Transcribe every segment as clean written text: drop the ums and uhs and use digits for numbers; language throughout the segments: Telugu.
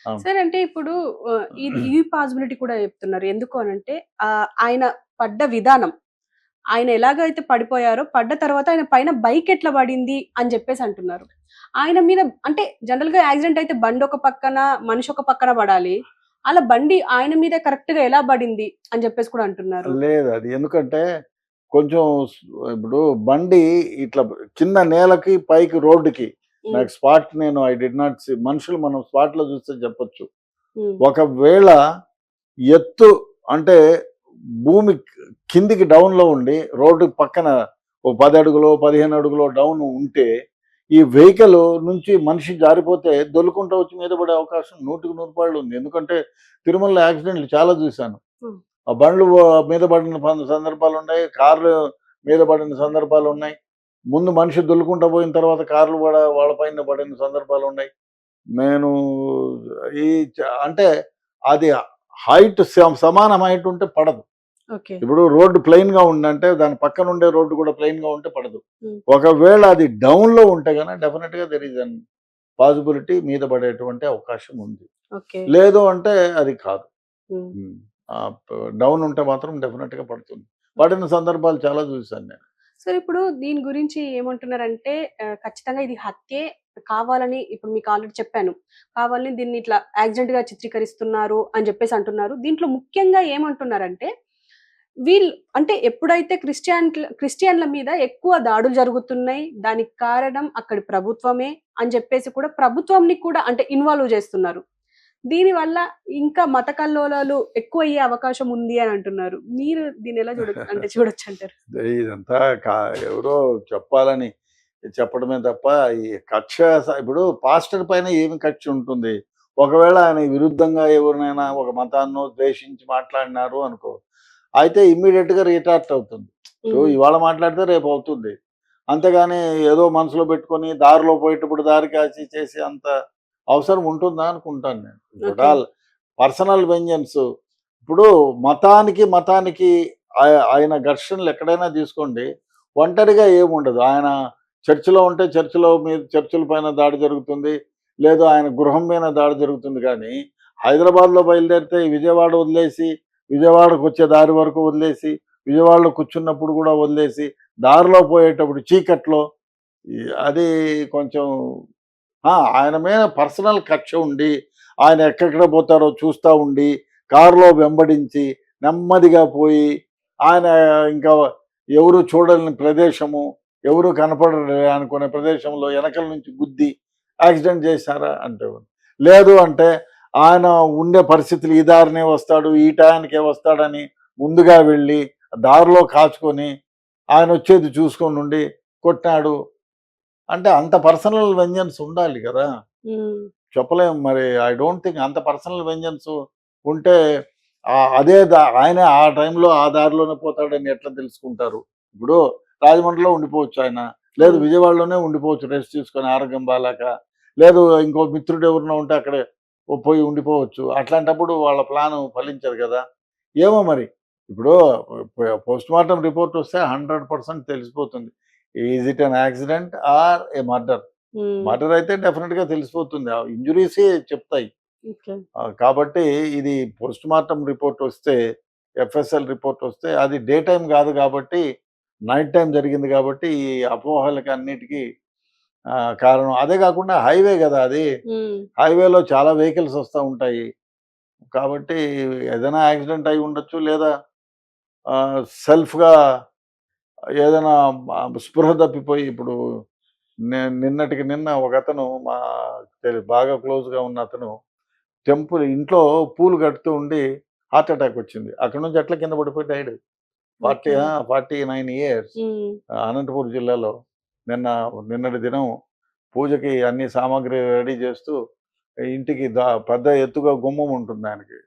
అవును. సరే అంటే ఇప్పుడు ఈ పాసిబిలిటీ కూడా చెప్తున్నారు. ఎందుకు అనంటే ఆయన పడ్డ విధానం, ఆయన ఎలాగైతే పడిపోయారో, పడ్డ తర్వాత ఆయన పైన బైక్ ఎట్లా పడింది అని జెప్పేసి అంటున్నారు. ఆయన మీద అంటే జనరల్‌గా యాక్సిడెంట్ అయితే బండొక పక్కన, మనిషి ఒక పక్కన పడాలి. అలా బండి ఆయన మీద కరెక్ట్‌గా ఎలా పడింది అని జెప్పేసి కూడా అంటున్నారు. లేదు అది ఎందుకంటే కొంచెం స్ ఇప్పుడు బండి ఇట్లా కింద నేలకి, పైకి రోడ్డుకి హ్మ్. నాకు స్పాట్ నేను ఐ డిడ్ నాట్ సీ మనుషులు మనం స్పాట్‌లో చూస్తే చెప్పొచ్చు. హ్మ్. ఒకవేళ ఎత్తు అంటే భూమి కిందికి డౌన్‌లో ఉండి రోడ్డు పక్కన ఓ 10 అడుగులో, 15 అడుగులో డౌన్ ఉంటే, ఈ వెహికల్ నుంచి మనిషి జారిపోతే దొర్లుకుంటూ వచ్చి మీద పడే అవకాశం 100కి 100 పాళ్ళు ఉంది. ఎందుకంటే తిరుమలలో యాక్సిడెంట్‌లు చాలా చూశాను. హ్మ్. ఆ బండ్లు మీద పడిన సందర్భాలున్నాయి. కార్లు మీద పడిన సందర్భాలున్నాయి. ముందు మనిషి దొర్లుకుంటా పోయిన తర్వాత కార్లు కూడా వాళ్ళ పైన పడిన సందర్భాలున్నాయి. నేను ఈ అంటే అది హైట్ సమానం హైట్ ఉంటే పడదు. ఓకే. ఇప్పుడు రోడ్డు ప్లెయిన్‌గా ఉందంటే దాని పక్కన ఉండే రోడ్డు కూడా ప్లెయిన్‌గా ఉంటే పడదు. హ్మ్. ఒకవేళ అది డౌన్‌లో ఉంటే గనక డెఫినిట్‌గా దేర్ ఈస్ అన్ పాసిబిలిటీ మీద పడేటువంటి అవకాశం ఉంది. ఓకే. లేదు అంటే అది కాదు. హ్మ్. హ్మ్. డౌన్ ఉంటే మాత్రం డెఫినిట్‌గా పడుతుంది. పడిన సందర్భాలు చాలా చూసాను నేను. సో, ఇప్పుడు దీని గురించి ఏమంటున్నారంటే ఖచ్చితంగా ఇది హత్యే కావాలని ఇప్పుడు మీకు ఆల్రెడీ చెప్పాను. కావాలని దీన్ని ఇట్లా యాక్సిడెంట్‌గా చిత్రీకరిస్తున్నారు అని జెప్పేసి అంటున్నారు. దీంట్లో ముఖ్యంగా ఏమంటున్నారంటే, వీళ్ళు అంటే ఎప్పుడైతే క్రిస్టియన్‌ల మీద ఎక్కువ దాడులు జరుగుతున్నాయి. దానికి కారణం అక్కడి ప్రభుత్వమే అని జెప్పేసి కూడా ప్రభుత్వంని కూడా అంటే ఇన్వాల్వ్ జేస్తున్నారు. దీనివల్ల ఇంకా మత కల్లోలాలు ఎక్కువయ్యే అవకాశం ఉంది అని అంటున్నారు. మీరు దీన్నెలా అంటే చూడొచ్చంటారు? ఇదంతా కా ఎవరో చెప్పాలని చెప్పడమే తప్ప, ఈ కక్ష ఇప్పుడు పాస్టర్ పైన ఏమి కక్ష ఉంటుంది? ఒకవేళ ఆయన విరుద్ధంగా ఎవరినైనా ఒక మతాన్నో ద్వేషించి మాట్లాడినారు అనుకో, అయితే ఇమ్మీడియేట్‌గా రిటార్ట్ అవుతుంది. ఇప్పుడు హ్మ్. ఇవాళ మాట్లాడితే రేపు అవుతుంది. అంతేగాని ఏదో మనసులో పెట్టుకొని దారిలో పోయేటప్పుడు దారి కాచి చేసే అంత అవసరం ఉంటుందా అనుకుంటాను నేను. ఇప్పుడు ఓకే. పర్సనల్ వెంజన్స్ ఇప్పుడు మతానికి ఆయన ఘర్షణలు ఎక్కడైనా తీసుకోండి. ఒంటరిగా ఏముండదు. ఆయన చర్చిలో ఉంటే చర్చిల పైన దాడి జరుగుతుంది. లేదు ఆయన గృహం మీద దాడి జరుగుతుంది కానీ, హైదరాబాద్‌లో బయలుదేరితే విజయవాడ వదిలేసి, విజయవాడకొచ్చే దారి వరకు వదిలేసి, విజయవాడలో కూర్చున్నప్పుడు కూడా వదిలేసి, దారిలో పోయేటప్పుడు చీకట్లో అది కొంచెం ఆయన మీద పర్సనల్ కక్ష ఉండి, ఆయన ఎక్కడెక్కడ పోతారో చూస్తా ఉండి, కారులో వెంబడించి, నెమ్మదిగా పోయి, ఆయన ఇంకా ఎవరు చూడని ప్రదేశము, ఎవరు కనపడరు అనుకునే ప్రదేశంలో ఎనకల నుంచి గుద్ది యాక్సిడెంట్ చేశారా అంటే లేదు అంటే ఆయన ఉండే పరిస్థితులు ఈ దారినే వస్తాడు, ఈ టయానికే వస్తాడని ముందుగా వెళ్ళి, దారిలో కాచుకొని, ఆయన వచ్చేది చూసుకొని ఉండి కొట్టాడు. అంటే అంత పర్సనల్ వెంజన్స్ ఉండాలి గదా! హ్మ్. చెప్పలేం మరి. ఐ డోంట్ థింక్ అంత పర్సనల్ వెంజన్స్ ఉంటే అదే ఆయనే ఆ టైంలో ఆ దారిలోనే పోతాడని ఎట్లా తెలుసుకుంటారు? ఇప్పుడు రాజమండ్రిలో ఉండిపోవచ్చు ఆయన. లేదు అవును. విజయవాడలోనే ఉండిపోవచ్చు రెస్ట్ తీసుకొని ఆరోగ్యం బాలేక. లేదు ఇంకో మిత్రుడు ఎవరైనా ఉంటే అక్కడే పోయి ఉండిపోవచ్చు. అట్లాంటప్పుడు వాళ్ళ ప్లాను ఫలించదు గదా! ఏమో మరి. ఇప్పుడు పోస్ట్‌మార్టం రిపోర్ట్ వస్తే 100% తెలిసిపోతుంది. Is it an accident or a murder? హ్మ్. మర్డర్ అయితే డెఫినిట్‌గా తెలిసిపోతుంది. ఆ ఇంజ్యూరీసే చెప్తాయి. ఓకే. కాబట్టి ఇది పోస్ట్‌మార్టం రిపోర్ట్ వస్తే, ఎఫ్ఎస్ఎల్ రిపోర్ట్ వస్తే అది డే టైమ్ గాదు గాబట్టి, నైట్ టైమ్ జరిగింది గాబట్టి, ఈ అపోహలకి అన్నిటికి కారణం. అదే గాకుండా హైవే గదా అది. హ్మ్. హైవేలో చాలా వెహికల్స్ వస్తా ఉంటాయి. కాబట్టి ఏదైనా యాక్సిడెంట్ అయి ఉండొచ్చు. లేదా సెల్ఫ్‌గా ఏదైనా స్పృహ తప్పిపోయి ఇప్పుడు నిన్నటికి నిన్న ఒకతను మా బాగా క్లోజ్‌గా ఉన్న అతను ఇంట్లో పూలు కడుతూ ఉండి హార్ట్ అటాక్ వచ్చింది. అక్కడి నుంచి ఎట్లా కింద పడిపోయి డైడ్. ఓకే. 49 ఇయర్స్. హ్మ్. అనంతపూర్ జిల్లాలో. నిన్న నిన్నటి దినం పూజకి అన్ని సామాగ్రి రెడీ చేస్తూ ఇంటికి పెద్ద ఎత్తుగా గుమ్మం ఉంటుంది ఆయనకి.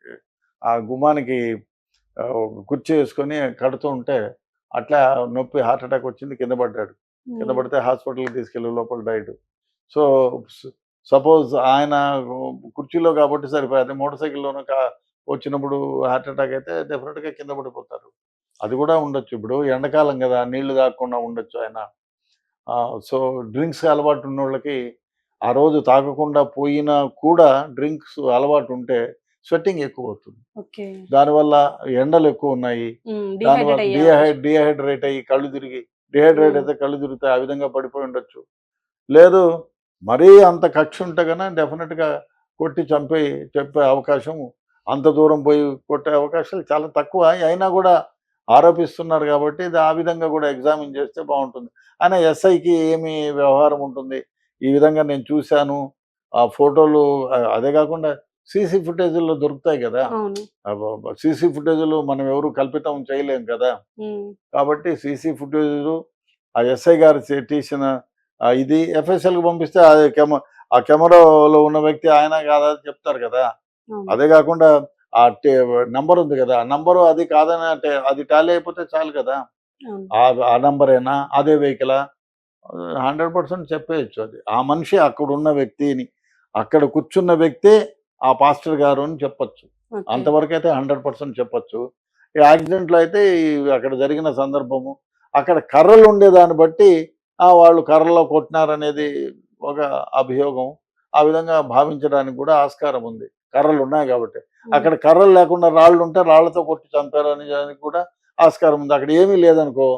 ఆ గుమ్మానికి ఒక కుర్చీ ఏసుకొని కడుతూ ఉంటే అట్లా నొప్పి హార్ట్ అటాక్ వచ్చింది. కింద పడ్డాడు. కింద హ్మ్. పడితే హాస్పిటల్‌కి తీసుకెళ్ళే లోపల డైడ్. సో, సపోజ్ ఆయన కుర్చీలో కాబట్టి సరిపోయేది. మోటార్ సైకిల్‌లోనో వచ్చినప్పుడు హార్ట్ అటాక్ అయితే డెఫినిట్‌గా కింద పడిపోతారు. అది కూడా ఉండొచ్చు. ఇప్పుడు ఎండాకాలం గదా! నీళ్లు తాగకుండా ఉండొచ్చు ఆయన. సో, డ్రింక్స్‌కి అలవాటు ఉన్నోళ్ళకి ఆ రోజు తాగకుండా పోయినా కూడా డ్రింక్స్ అలవాటు ఉంటే స్వెట్టింగ్ ఎక్కువ అవుతుంది. ఓకే. దానివల్ల ఎండలు ఎక్కువ ఉన్నాయి. దానివల్ల డీహైడ్రేట్ అయ్యే అవకాశం. డీహైడ్రేట్ అయ్యి కళ్ళు తిరిగి, డీహైడ్రేట్ హ్మ్. అయితే కళ్ళు తిరుగుతాయి. ఆ విధంగా పడిపోయి ఉండొచ్చు. లేదు మరీ అంత కక్ష ఉంటే గన డెఫినిట్‌గా కొట్టి చెప్పే అవకాశం, అంత దూరం పోయి కొట్టే అవకాశాలు చాలా తక్కువ. అయినా గూడా ఆరోపిస్తున్నారు గాబట్టి, ఇది ఆ విధంగా గూడా ఎగ్జామిన్ చేస్తే బావుంటుంది. అయినా ఎస్ఐకి ఏమి వ్యవహారం ఉంటుంది? ఈ విధంగా నేను చూశాను. ఆ ఫోటోలు అదే గాకుండా సీసీ ఫుటేజుల్లో దొరుకుతాయి గదా! అవును. సీసీ ఫుటేజులు మనం ఎవరు కల్పితం చేయలేం కదా! హ్మ్. కాబట్టి సీసీ ఫుటేజులు, ఆ ఎస్ఐ గారు తీసిన ఇది ఎఫ్ఎస్ఎల్‌కి పంపిస్తే అది ఆ కెమెరాలో ఉన్న వ్యక్తి ఆయన కాదా చెప్తారు కదా! అవును. అదే కాకుండా ఆ నంబర్ ఉంది కదా! ఆ నంబరు అది కాదని అంటే అది టాలీ అయిపోతే చాలు కదా! అవును. ఆ నంబరేనా? అదే వెహికలా? 100% చెప్పేయొచ్చు అది. ఆ మనిషి అక్కడున్న వ్యక్తి అని. అక్కడ కూర్చున్న వ్యక్తే ఆ పాస్టర్ గారు అని చెప్పొచ్చు. ఓకే. అంతవరకైతే 100% చెప్పొచ్చు. ఈ యాక్సిడెంట్‌లో అయితే అక్కడ జరిగిన సందర్భము, అక్కడ కర్రలుండే దాన్ని బట్టి వాళ్ళు కర్రలో కొట్టినారనేది ఒక అభియోగం. ఆ విధంగా భావించడానికి కూడా ఆస్కారం ఉంది. కర్రలున్నాయి గాబట్టి. హ్మ్. అక్కడ కర్రలు లేకుండా రాళ్ళుంటే రాళ్ళతో కొట్టి చంపారనే దానికి కూడా ఆస్కారం ఉంది. అక్కడ ఏమీ లేదనుకో,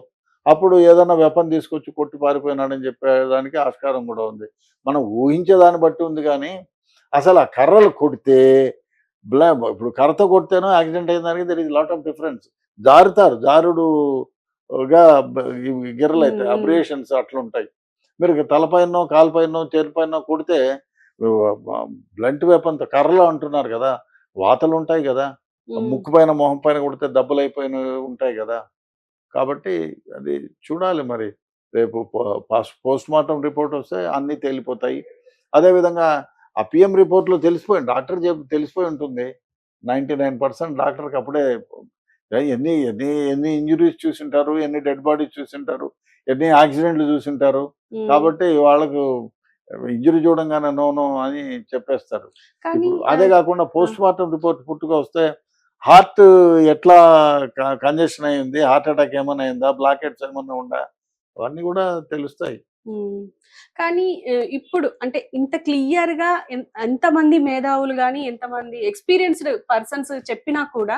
అప్పుడు ఏదన్నా వెపన్ తీసుకొచ్చి కొట్టి పారిపోయినాడని చెప్పేదానికి ఆస్కారం గూడా ఉంది. మనం ఊహించే దాన్ని బట్టి ఉంది గానీ, అసలు ఆ కర్రలు కొడితే ఇప్పుడు కర్రతో కొడితేనో యాక్సిడెంట్ అయిన దానికి there is lot of difference. జారుతారు. జారుడుగా ఇవి హ్మ్. గిర్రలయితాయి. హ్మ్. అబ్రియేషన్స్ అట్లుంటాయి. మీరు తలపైనో, కాలు పైనో, చేతి పైనో కొడితే బ్లంట్ వెపన్‌తో కర్రలో అంటున్నారు గదా! వాతలుంటాయి గదా! హ్మ్. ముక్కు పైన, మొహం పైన కొడితే దెబ్బలయిపోయినవి ఉంటాయి గదా! కాబట్టి అది చూడాలి మరి. రేపు పోస్ట్‌మార్టం రిపోర్ట్ వస్తే అన్నీ తేలిపోతాయి. అదేవిధంగా ఆ పీఎం రిపోర్ట్‌లో తెలిసిపోయింది. తెలిసిపోయి ఉంటుంది. 99% డాక్టర్‌కి అప్పుడే ఎన్ని ఎన్ని ఎన్ని ఇంజ్యూరీస్ చూసుంటారు, ఎన్ని డెడ్ బాడీస్ చూసుంటారు, ఎన్ని యాక్సిడెంట్లు చూసుంటారు. హ్మ్. కాబట్టి వాళ్ళకు ఇంజ్యూరీ చూడంగానే నో, నో అని చెప్పేస్తారు. కానీ ఇప్పుడు అదే కాకుండా ఆ! పోస్ట్‌మార్టం రిపోర్ట్ పుట్టుక వస్తే హార్ట్ ఎట్లా కంజెషన్ అయింది, హార్ట్ అటాక్ ఏమన్నా అయిందా, బ్లాకెట్స్ ఏమన్నా ఉందా, అవన్నీ కూడా తెలుస్తాయి. హ్మ్. కానీ ఇప్పుడు అంటే ఇంత క్లియర్‌గా ఎంతమంది మేధావులు గాని, ఎంతమంది ఎక్స్‌పీరియన్స్‌డ్ పర్సన్స్ చెప్పినా కూడా,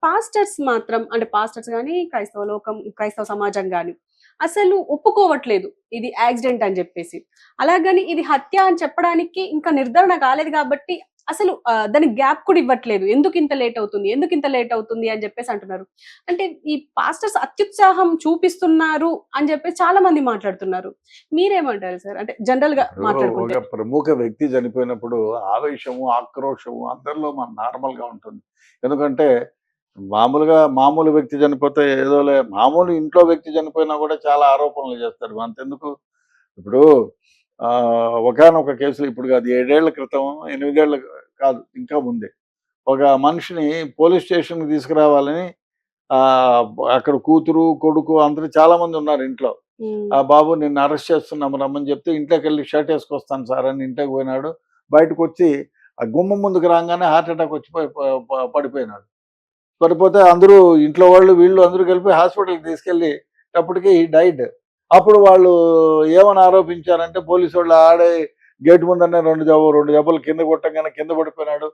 పాస్టర్స్ మాత్రం అంటే పాస్టర్స్ గాని, క్రైస్తవ లోకం, క్రైస్తవ సమాజం గాని, అసలు ఒప్పుకోవట్లేదు. ఇది యాక్సిడెంట్ అని జెప్పేసి. అలాగని ఇది హత్య అని చెప్పడానికి ఇంకా నిర్ధారణ కాలేదు గాబట్టి, అసలు దానికి గ్యాప్ కూడా ఇవ్వట్లేదు. ఎందుకింత లేట్ అవుతుంది? ఎందుకింత లేట్ అవుతుంది? అని జెప్పేసి అంటున్నారు. అంటే ఈ పాస్టర్స్ అత్యుత్సాహం చూపిస్తున్నారు అని జెప్పేసి చాలా మంది మాట్లాడుతున్నారు. మీరేమంటారు సార్? అంటే జనరల్‌గా ఇప్పుడు మాట్లాడుకుంటే. ఒక ప్రముఖ వ్యక్తి చనిపోయినప్పుడు ఆవేశము, ఆక్రోశము అందరిలో నార్మల్‌గా ఉంటుంది. ఎందుకంటే మామూలు వ్యక్తి చనిపోతే ఏదోలే మామూలు ఇంట్లో వ్యక్తి చనిపోయినా కూడా చాలా ఆరోపణలు చేస్తారు. అంతెందుకు ఇప్పుడు ఒకానొక కేసులో ఇప్పుడు కాదు 7 ఏళ్ల క్రితం, 8 ఏళ్ల కాదు ఇంకా ముందే. ఒక మనిషిని పోలీస్ స్టేషన్‌కి తీసుకురావాలని అక్కడ కూతురు, కొడుకు అందరూ చాలామంది ఉన్నారు ఇంట్లో. హ్మ్. బాబు నిన్ను అరెస్ట్ చేస్తున్నాము రమ్మని చెప్తే ఇంట్లోకెళ్ళి షర్ట్ ఏసుకొస్తాను సార్ అని ఇంట్లోకి పోయినాడు. బయటకొచ్చి ఆ గుమ్మం ముందుకు రాంగానే హార్ట్ అటాక్ వచ్చి ప ప ప పడిపోయినాడు. పడిపోతే అందరూ ఇంట్లో వాళ్ళు, వీళ్ళు అందరూ కలిపి హాస్పిటల్‌కి తీసుకెళ్ళేటప్పటికి హి డైడ్. అప్పుడు వాళ్ళు ఏమని ఆరోపించారంటే పోలీసోళ్ళు ఆడే గేట్ ముందరనే 2 దెబ్బలు కింద కొట్టంగానే కింద పడిపోయినాడు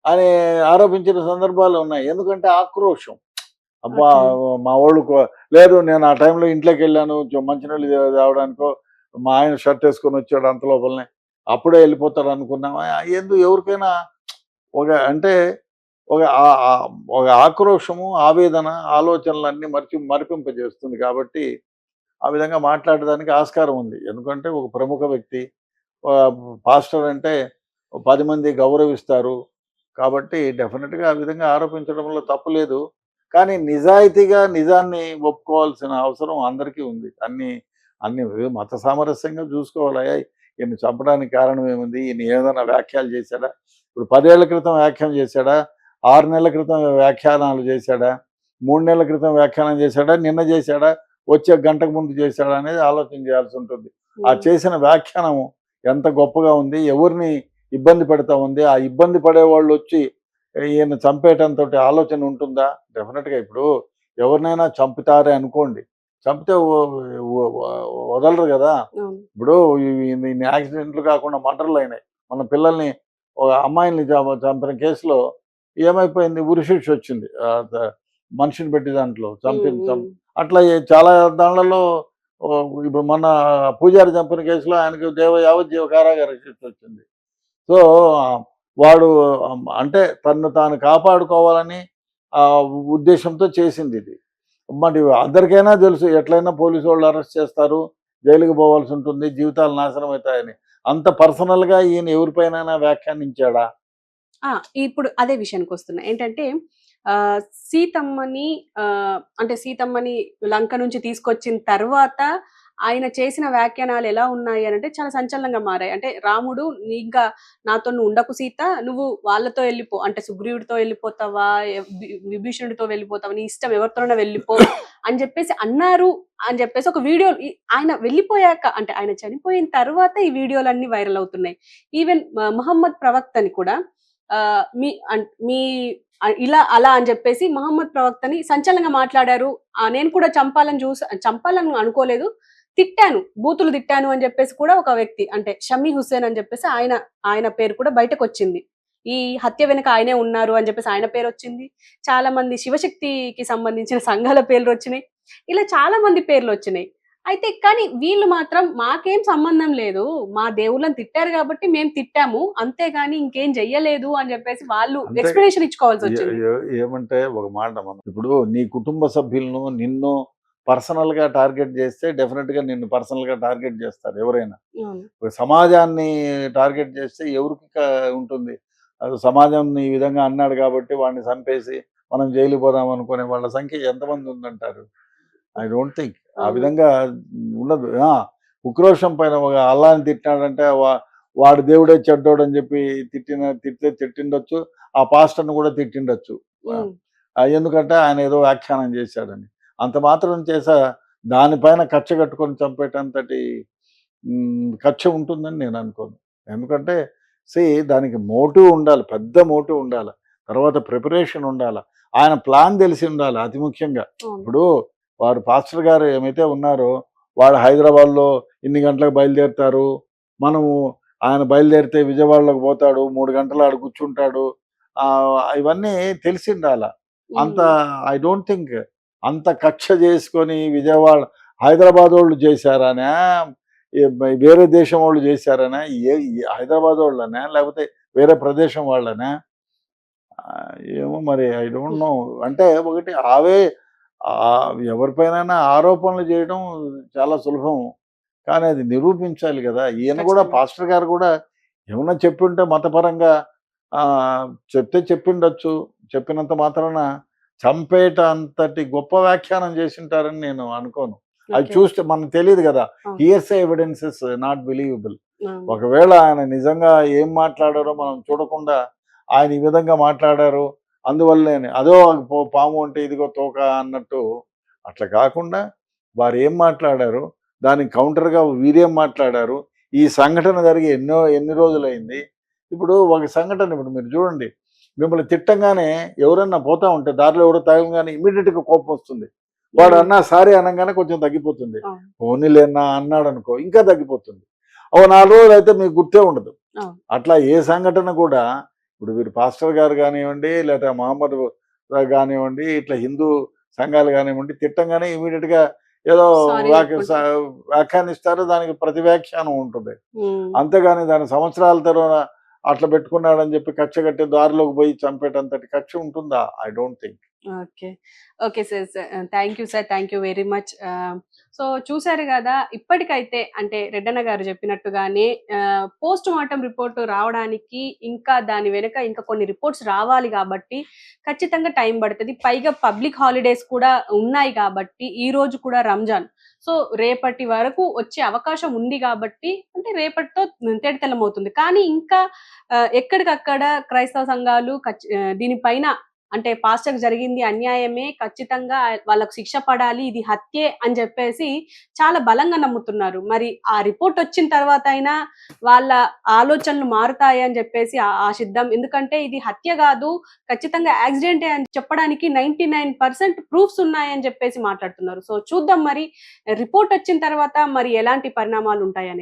అని ఆరోపించిన సందర్భాలు ఉన్నాయి. ఎందుకంటే ఆక్రోశం. అబ్బా! ఓకే. మా వోళ్ళు లేదు నేను ఆ టైంలో ఇంట్లోకెళ్ళాను మంచినీళ్ళు తేవడానికో, మా ఆయన షర్ట్ ఏసుకొనొచ్చాడు అంత లోపలనే. అప్పుడే ఎళ్ళిపోతారనుకున్నామా ఎవరికైనా అంటే ఒక ఆహ్, ఆహ్, ఒక ఆక్రోశము, ఆవేదన, ఆలోచనలన్నీ మరిపింపజేస్తుంది కాబట్టి, ఆ విధంగా మాట్లాడడానికి ఆస్కారం ఉంది. ఎందుకంటే ఒక ప్రముఖ వ్యక్తి, ఆహ్, పాస్టర్ అంటే 10 మంది గౌరవిస్తారు. కాబట్టి డెఫినిట్‌గా ఆ విధంగా ఆరోపించడంలో తప్పు లేదు. కానీ నిజాయితీగా నిజాన్ని ఒప్పుకోవాల్సిన అవసరం అందరికీ ఉంది. అన్ని అన్ని మత సామరస్యంగా చూసుకోవాలి. ఈయన్ని చంపడానికి కారణం ఏముంది? ఈయన ఏదైనా వ్యాఖ్యలు చేశాడా? ఇప్పుడు 10 ఏళ్ల క్రితం వ్యాఖ్యానం చేశాడా? 6 నెలల క్రితం వ్యాఖ్యానాలు చేశాడా? 3 నెలల క్రితం వ్యాఖ్యానం చేశాడా? నిన్న చేశాడా? వచ్చే గంటకు ముందు చేశాడా? అనేది ఆలోచన చేయాల్సి ఉంటుంది. ఆ హ్మ్. చేసిన వ్యాఖ్యానం ఎంత గొప్పగా ఉంది? ఎవరిని ఇబ్బంది పెడతా ఉంది? ఆ ఇబ్బంది పడేవాళ్ళొచ్చి ఈయన్ని చంపేయటంతోటి ఆలోచన ఉంటుందా? డెఫినిట్‌గా ఇప్పుడు ఎవరినైనా చంపుతారే అనుకోండి. చంపితే వదలరు కదా. అవును. ఇప్పుడు ఇన్ని యాక్సిడెంట్లు కాకుండా మర్డర్లు అయినాయి. మన పిల్లల్ని ఒక అమ్మాయిల్ని చంపిన కేసులో ఏమైపోయింది, ఉరిశిక్ష వచ్చింది. మనిషిని పెట్టి దాంట్లో ఉమ్, చంపింది. ఉమ్, అట్లా చాలా దాంట్లో ఇప్పుడు మొన్న పూజారి చంపిన కేసులో ఆయనకు యావజ్జీవ కారాగార శిక్ష వచ్చింది. సో వాడు అంటే తను తాను కాపాడుకోవాలని ఆ ఉద్దేశంతో చేసింది ఇది. మరి అందరికైనా తెలుసు ఎట్లయినా పోలీసు వాళ్ళు అరెస్ట్ చేస్తారు, జైలుకి పోవాల్సి ఉంటుంది, జీవితాలు నాశనం అవుతాయని. అంత పర్సనల్గా ఈయన ఎవరిపైన వ్యాఖ్యానించాడా? ఆ! ఇప్పుడు అదే విషయానికి వస్తున్నా. ఏంటంటే సీతమ్మని అంటే సీతమ్మని లంక నుంచి తీసుకొచ్చిన తర్వాత ఆయన చేసిన వ్యాఖ్యానాలు ఎలా ఉన్నాయి అనంటే చాలా సంచలనంగా మారాయి. అంటే రాముడు ఇంకా నాతో నువ్వు ఉండకు సీత, నువ్వు వాళ్ళతో వెళ్ళిపో. అంటే సుగ్రీవుడితో వెళ్ళిపోతావా, విభీషణుడితో వెళ్ళిపోతావా, నీ ఇష్టం ఎవరితోనైనా వెళ్ళిపో అని చెప్పేసి అన్నారు అని చెప్పేసి ఒక వీడియో ఆయన వెళ్ళిపోయాక అంటే ఆయన చనిపోయిన తర్వాత ఈ వీడియోలన్నీ వైరల్ అవుతున్నాయి. ఈవెన్ మహమ్మద్ ప్రవక్తని కూడా మీ ఇలా అలా అని చెప్పేసి మహమ్మద్ ప్రవక్తని సంచలనంగా మాట్లాడారు. నేను కూడా చంపాలని అనుకోలేదు, తిట్టాను, బూతులు తిట్టాను అని చెప్పేసి కూడా ఒక వ్యక్తి అంటే షమీ హుస్సేన్ అని చెప్పేసి ఆయన పేరు కూడా బయటకు వచ్చింది. ఈ హత్య వెనుక ఆయనే ఉన్నారు అని చెప్పేసి ఆయన పేరు వచ్చింది. చాలా మంది శివశక్తికి సంబంధించిన సంఘాల పేర్లు వచ్చినాయి. ఇలా చాలా మంది పేర్లు వచ్చినాయి. అయితే కానీ వీళ్ళు మాత్రం మాకేం సంబంధం లేదు, మా దేవుళ్ళని తిట్టారు కాబట్టి మేము తిట్టాము, అంతేగాని ఇంకేం చెయ్యలేదు అని చెప్పేసి వాళ్ళు అంతే. ఎక్స్ప్లెనేషన్ ఇచ్చుకోవాల్సి వచ్చింది. ఏమంటే ఒక మాట, మనం ఇప్పుడు నీ కుటుంబ సభ్యులను నిన్ను పర్సనల్ గా టార్గెట్ చేస్తే డెఫినెట్ గా నిన్ను పర్సనల్ గా టార్గెట్ చేస్తారు ఎవరైనా. అవును. ఒక సమాజాన్ని టార్గెట్ చేస్తే ఎవరికి ఉంటుంది? అది సమాజం ఈ విధంగా అన్నాడు కాబట్టి వాడిని చంపేసి మనం జైలు పోదాం అనుకునే వాళ్ళ సంఖ్య ఎంతమంది ఉందంటారు? ఐ డోంట్ థింక్ ఆ అవును. విధంగా ఉండదు. ఉక్రోషం పైన ఒక అల్లాని తిట్టినాడంటే వాడు దేవుడే చెడ్డోడు అని చెప్పి తిట్టిండొచ్చు. ఆ పాస్టర్ని కూడా తిట్టిండొచ్చు. ఉమ్. ఎందుకంటే ఆయన ఏదో వ్యాఖ్యానం చేశాడని. అంత మాత్రం చేసా దానిపైన కక్ష కట్టుకొని చంపేటంతటి కక్ష ఉంటుందని నేను అనుకోను. ఎందుకంటే దానికి మోటివ్ ఉండాలి, పెద్ద మోటివ్ ఉండాలి. తర్వాత ప్రిపరేషన్ ఉండాలి. ఆయన ప్లాన్ తెలిసి ఉండాలి అతి ముఖ్యంగా. అవును. ఇప్పుడు వారు పాస్టర్ గారు ఏమైతే ఉన్నారో, వాడు హైదరాబాద్‌లో ఇన్ని గంటలకు బయలుదేరుతారు. మనము ఆయన బయలుదేరితే విజయవాడలోకి పోతాడు. 3 గంటలు ఆడ కూర్చుంటాడు. ఇవన్నీ తెలిసుండాల. అంత ఉమ్. ఐ డోంట్ థింక్ అంత కక్ష చేసుకొని హైదరాబాదోళ్ళు చేశారనా? వేరే దేశం వాళ్ళు చేశారనా? హైదరాబాదోళ్ళనా? లేకపోతే వేరే ప్రదేశం వాళ్ళనా? ఏమో మరి ఐ డోంట్ నో. అంటే ఒకటి ఎవరిపైనైనా ఆరోపణలు చేయడం చాలా సులభం. కానీ అది నిరూపించాలి గదా! ఈయన గూడా ఖచ్చితంగా. పాస్టర్ గారు గూడా ఏమన్నా చెప్పుంటే మతపరంగా చెప్తే చెప్పిండొచ్చు. చెప్పినంత మాత్రాన చంపేట అంతటి గొప్ప వ్యాఖ్యానం చేసుంటారని నేను అనుకోను. అది ఓకే. చూస్తే మనకు తెలీదు గదా! అవును. Hearsay evidences not believable. అవును. ఒకవేళ ఆయన నిజంగా ఏం మాట్లాడారో మనం చూడకుండా ఆయన ఈ విధంగా మాట్లాడారు, అందువల్లనే అదో పాము అంటే ఇదిగో తోక అన్నట్టు అట్లా కాకుండా వారు ఏం మాట్లాడారు, దానికి కౌంటర్‌గా వీరేం మాట్లాడారు, ఈ సంఘటన జరిగి ఎన్ని రోజులైంది. ఇప్పుడు ఒక సంఘటన ఇప్పుడు మీరు చూడండి, మిమ్మల్ని తిట్టంగానే ఎవరన్నా పోతా ఉంటే దారిలో ఎవరో తగలంగానే ఇమ్మీడియేట్‌గా కోపం వస్తుంది. వాడు అన్నా సారీ అనంగానే కొంచెం తగ్గిపోతుంది. అవును. పోనీలే అన్నా అన్నాడనుకో ఇంకా తగ్గిపోతుంది. ఓ 4 రోజులైతే మీకు గుర్తే ఉండదు. అవును. అట్లా ఏ సంఘటన కూడా ఇప్పుడు వీరు పాస్టర్ గారు గానివ్వండి, లేకపోతే మహమ్మద్ గానివ్వండి, ఇట్లా హిందూ సంఘాలు గానివ్వండి, తిట్టంగానే ఇమ్మీడియేట్‌గా ఏదో సారీ చెప్పుకుంటారు. వ్యాఖ్యానిస్తారు. దానికి ప్రతి వ్యాఖ్యానం ఉంటుంది. ఉమ్. అంతేగాని దాని సంవత్సరాల తరువాత అట్లా పెట్టుకున్నాడని చెప్పి కక్ష కట్టి దారిలోకి పోయి చంపేటంతటి కక్ష ఉంటుందా? I don't think. Okay. Okay sir. Thank you sir. Thank you very much. So చూసారు గదా! ఇప్పటికైతే అంటే రెడ్డన్న గారు చెప్పినట్టుగానే పోస్ట్ మార్టం రిపోర్ట్ రావడానికి ఇంకా దాని వెనక ఇంకా కొన్ని రిపోర్ట్స్ రావాలి గాబట్టి ఖచ్చితంగా టైం పడతది. పైగా పబ్లిక్ హాలిడేస్ కూడా ఉన్నాయి గాబట్టి ఈరోజు కూడా రంజాన్. సో రేపటి వరకు వచ్చే అవకాశం ఉంది గాబట్టి అంటే రేపటితో తేటతెల్లమవుతుంది. కానీ ఇంకా ఎక్కడికక్కడ క్రైస్తవ సంఘాలు దీనిపైన అంటే పాస్టర్ జరిగింది అన్యాయమే, ఖచ్చితంగా వాళ్ళకు శిక్ష పడాలి, ఇది హత్యే అని చెప్పేసి చాలా బలంగా నమ్ముతున్నారు. మరి ఆ రిపోర్ట్ వచ్చిన తర్వాత అయినా వాళ్ళ ఆలోచనలు మారుతాయి అని చెప్పేసి ఆశిద్దాం. ఎందుకంటే ఇది హత్య కాదు, ఖచ్చితంగా యాక్సిడెంటే అని చెప్పడానికి 99% ప్రూఫ్స్ ఉన్నాయని చెప్పేసి మాట్లాడుతున్నారు. సో చూద్దాం మరి రిపోర్ట్ వచ్చిన తర్వాత మరి ఎలాంటి పరిణామాలు ఉంటాయనేది.